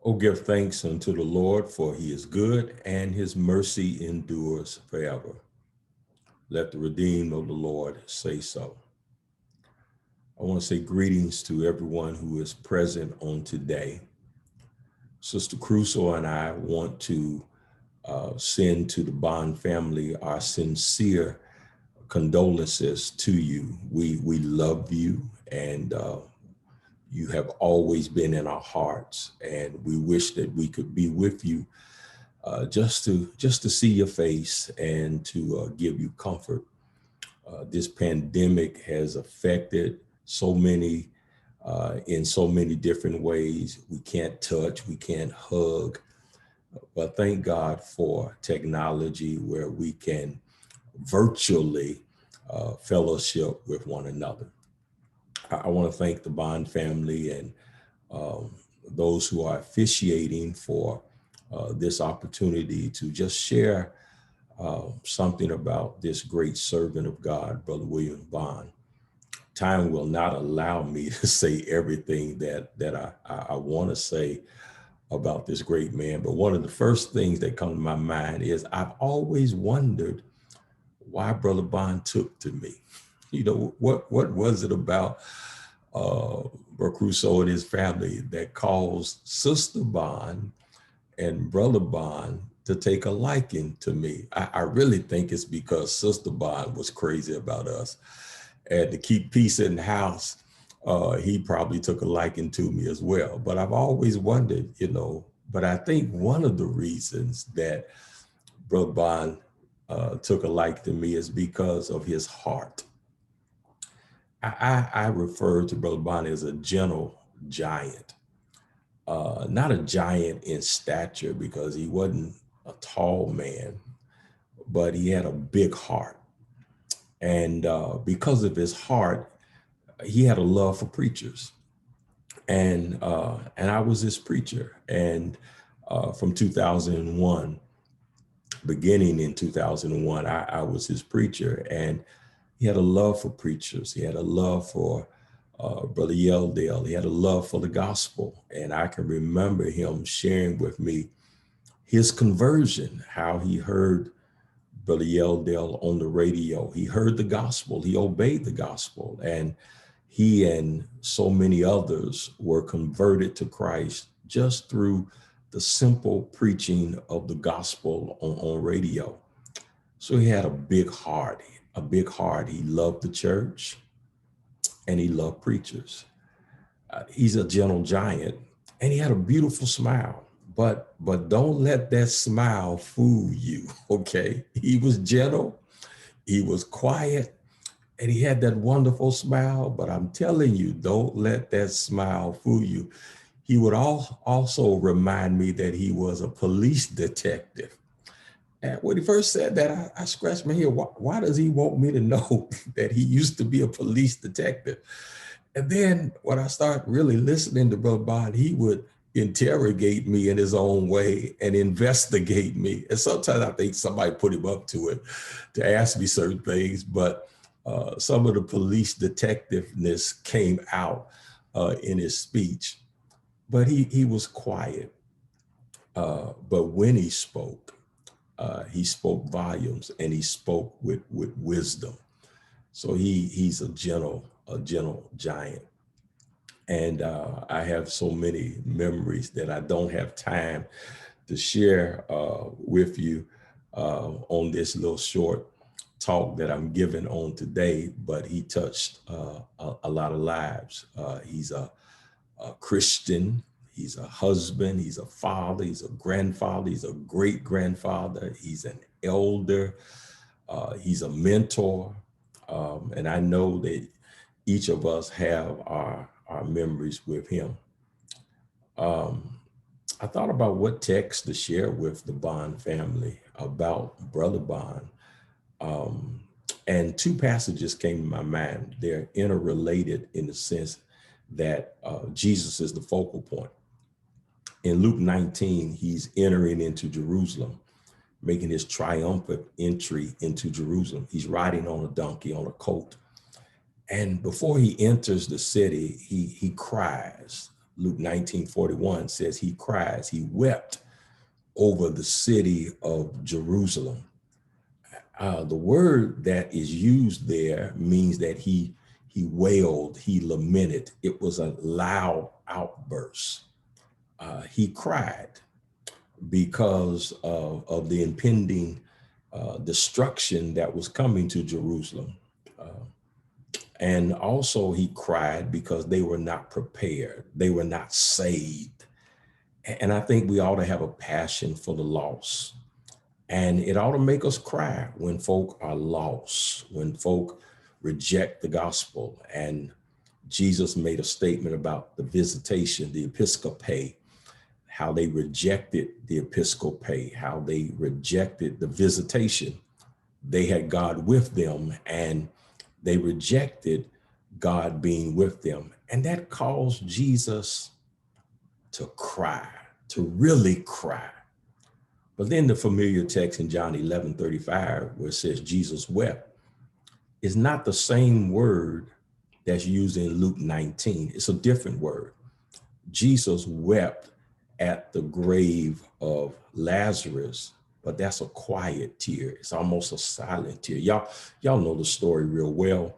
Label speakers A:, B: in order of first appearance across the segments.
A: Oh, give thanks unto the Lord, for he is good and his mercy endures forever. Let the redeemed of the Lord say so. I want to say greetings to everyone who is present on today. Sister Crusoe and I want to send to the Bond family our sincere condolences to you. We love you, and you have always been in our hearts, and we wish that we could be with you just to see your face and to give you comfort. This pandemic has affected so many in so many different ways. We can't touch, we can't hug, but thank God for technology where we can virtually fellowship with one another. I want to thank the Bond family and um, those who are officiating for this opportunity to just share something about this great servant of God, Brother William Bond. Time will not allow me to say everything that I want to say about this great man, but one of the first things that come to my mind is I've always wondered why Brother Bond took to me. You know, what was it about Brother Crusoe and his family that caused Sister Bond and Brother Bond to take a liking to me? I really think it's because Sister Bond was crazy about us. And to keep peace in the house, he probably took a liking to me as well. But I've always wondered, but I think one of the reasons that Brother Bond took a like to me is because of his heart. I refer to Brother Bond as a gentle giant, not a giant in stature because he wasn't a tall man, but he had a big heart. And because of his heart, he had a love for preachers. And I was his preacher. And from 2001, beginning in 2001, I was his preacher. And he had a love for preachers. He had a love for Brother Yeldale. He had a love for the gospel. And I can remember him sharing with me his conversion, how he heard Brother Yeldale on the radio. He heard the gospel. He obeyed the gospel. And he and so many others were converted to Christ just through the simple preaching of the gospel on radio. So he had a big heart, a big heart. He loved the church and he loved preachers. He's a gentle giant and he had a beautiful smile. But don't let that smile fool you, okay? He was gentle, he was quiet, and he had that wonderful smile. But I'm telling you, don't let that smile fool you. He would also remind me that he was a police detective. And when he first said that, I scratched my head. Why does he want me to know that he used to be a police detective? And then when I started really listening to Brother Bond, he would interrogate me in his own way and investigate me. And sometimes I think somebody put him up to it to ask me certain things, but some of the police detectiveness came out in his speech. But he was quiet. But when he spoke volumes and he spoke with wisdom. So he's a gentle giant. And I have so many memories that I don't have time to share with you on this little short talk that I'm giving on today, but he touched a lot of lives. He's a Christian, he's a husband, he's a father, he's a grandfather, he's a great grandfather, he's an elder, he's a mentor. And I know that each of us have our memories with him. Um, I thought about what text to share with the Bond family about Brother Bond. Um, and two passages came to my mind. They're interrelated in the sense that Jesus is the focal point. In Luke 19, he's entering into Jerusalem, making his triumphant entry into Jerusalem. He's riding on a donkey, on a colt. And before he enters the city, he cries. Luke 19:41 says he cries, he wept over the city of Jerusalem. The word that is used there means that he wailed, he lamented. It was a loud outburst. He cried because of the impending destruction that was coming to Jerusalem. And also he cried because they were not prepared. They were not saved. And I think we ought to have a passion for the lost. And it ought to make us cry when folk are lost, when folk reject the gospel. And Jesus made a statement about the visitation, the episcope, how they rejected the episcope, how they rejected the visitation. They had God with them and they rejected God being with them. And that caused Jesus to cry, to really cry. But then the familiar text in John 11:35, where it says Jesus wept, is not the same word that's used in Luke 19. It's a different word. Jesus wept at the grave of Lazarus, but that's a quiet tear. It's almost a silent tear. Y'all know the story real well,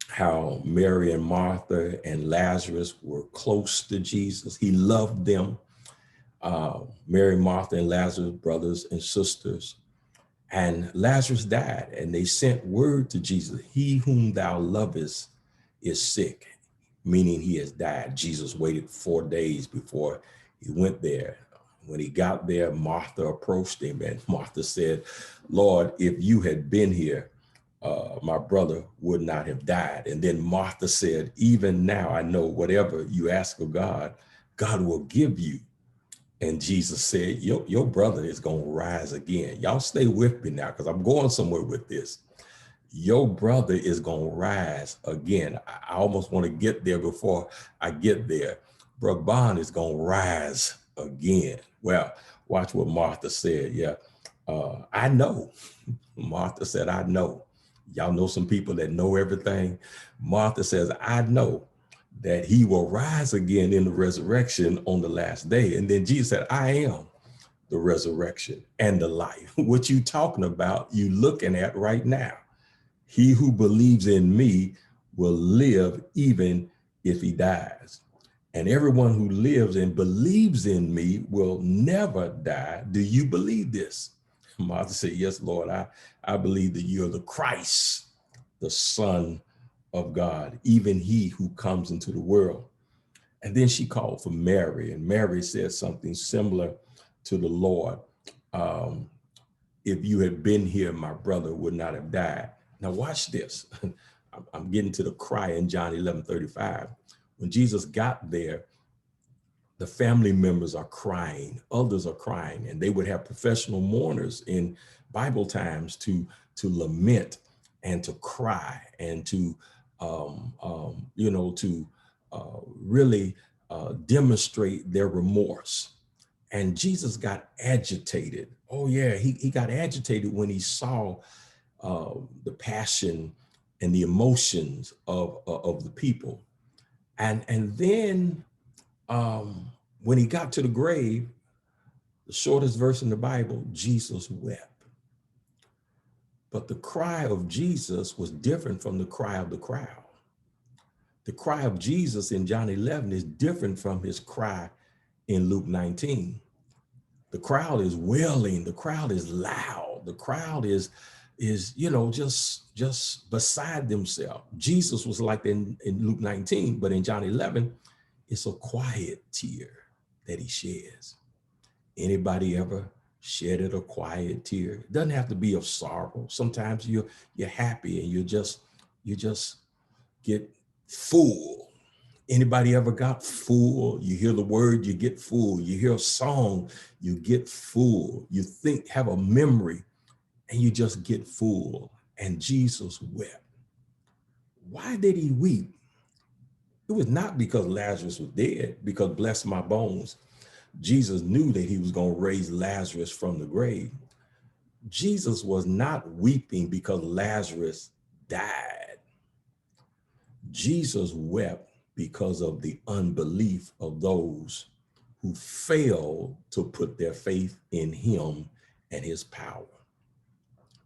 A: how Mary and Martha and Lazarus were close to Jesus. He loved them. Mary, Martha, and Lazarus, brothers and sisters. And Lazarus died, and they sent word to Jesus, he whom thou lovest is sick, meaning he has died. Jesus waited 4 days before he went there. When he got there, Martha approached him, and Martha said, Lord, if you had been here, my brother would not have died. And then Martha said, even now I know whatever you ask of God, God will give you. And Jesus said, your brother is going to rise again. Y'all stay with me now, because I'm going somewhere with this. Your brother is going to rise again. I almost want to get there before I get there. Brother Bond is going to rise again. Well, watch what Martha said. Yeah, I know. Martha said, I know. Y'all know some people that know everything. Martha says, I know that he will rise again in the resurrection on the last day. And then Jesus said, I am the resurrection and the life. What you talking about, you looking at right now. He who believes in me will live even if he dies. And everyone who lives and believes in me will never die. Do you believe this? Martha said, yes, Lord, I believe that you're the Christ, the Son of God, even he who comes into the world. And then she called for Mary, and Mary said something similar to the Lord. If you had been here, my brother would not have died. Now watch this. I'm getting to the cry in John 11:35. When Jesus got there, the family members are crying, others are crying, and they would have professional mourners in Bible times to lament and to cry and to really demonstrate their remorse. And Jesus got agitated. Oh yeah, he got agitated when he saw the passion and the emotions of the people. And then when he got to the grave, the shortest verse in the Bible, Jesus wept. But the cry of Jesus was different from the cry of the crowd. The cry of Jesus in John 11 is different from his cry in Luke 19. The crowd is wailing, the crowd is loud, the crowd is just beside themselves. Jesus was like in Luke 19, but in John 11, it's a quiet tear that he sheds. Anybody ever shedded a quiet tear? It doesn't have to be of sorrow. Sometimes you're happy and you just get full. Anybody ever got full? You hear the word, you get full. You hear a song, you get full. You have a memory, and you just get full. And Jesus wept. Why did he weep? It was not because Lazarus was dead, because bless my bones, Jesus knew that he was going to raise Lazarus from the grave. Jesus was not weeping because Lazarus died. Jesus wept because of the unbelief of those who fail to put their faith in him and his power.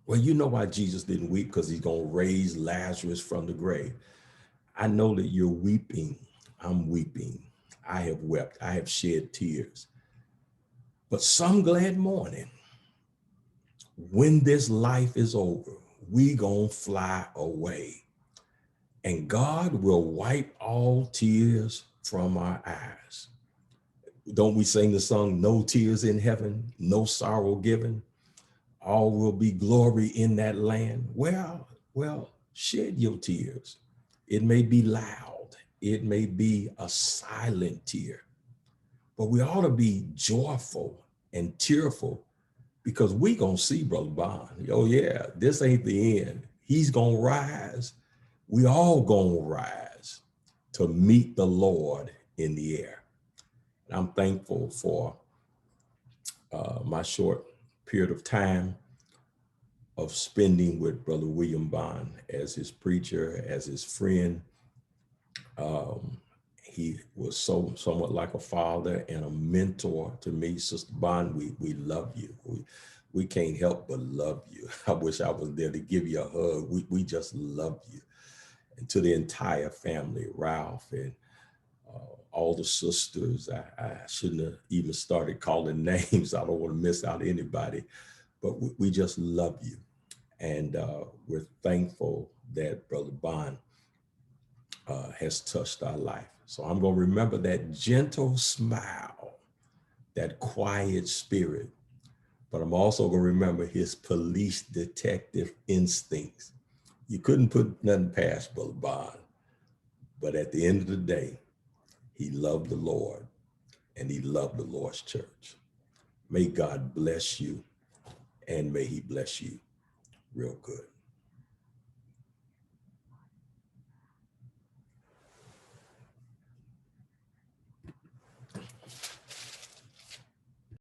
A: Well, you know why Jesus didn't weep, because he's going to raise Lazarus from the grave. I know that you're weeping. I'm weeping. I have wept. I have shed tears. But some glad morning, when this life is over, we gonna fly away. And God will wipe all tears from our eyes. Don't we sing the song, no tears in heaven, no sorrow given? All will be glory in that land. Well, shed your tears. It may be loud. It may be a silent tear, but we ought to be joyful and tearful, because we gonna see Brother Bond. Oh yeah, this ain't the end. He's gonna rise. We all gonna rise to meet the Lord in the air. And I'm thankful for my short period of time of spending with Brother William Bond as his preacher, as his friend. He was somewhat like a father and a mentor to me. Sister Bond, we love you. We can't help but love you. I wish I was there to give you a hug. We just love you. And to the entire family, Ralph and all the sisters, I shouldn't have even started calling names. I don't want to miss out anybody, but we just love you. And we're thankful that Brother Bond has touched our life. So I'm going to remember that gentle smile, that quiet spirit, but I'm also going to remember his police detective instincts. You couldn't put nothing past Brother Bond, but at the end of the day, he loved the Lord and he loved the Lord's church. May God bless you, and may he bless you real good.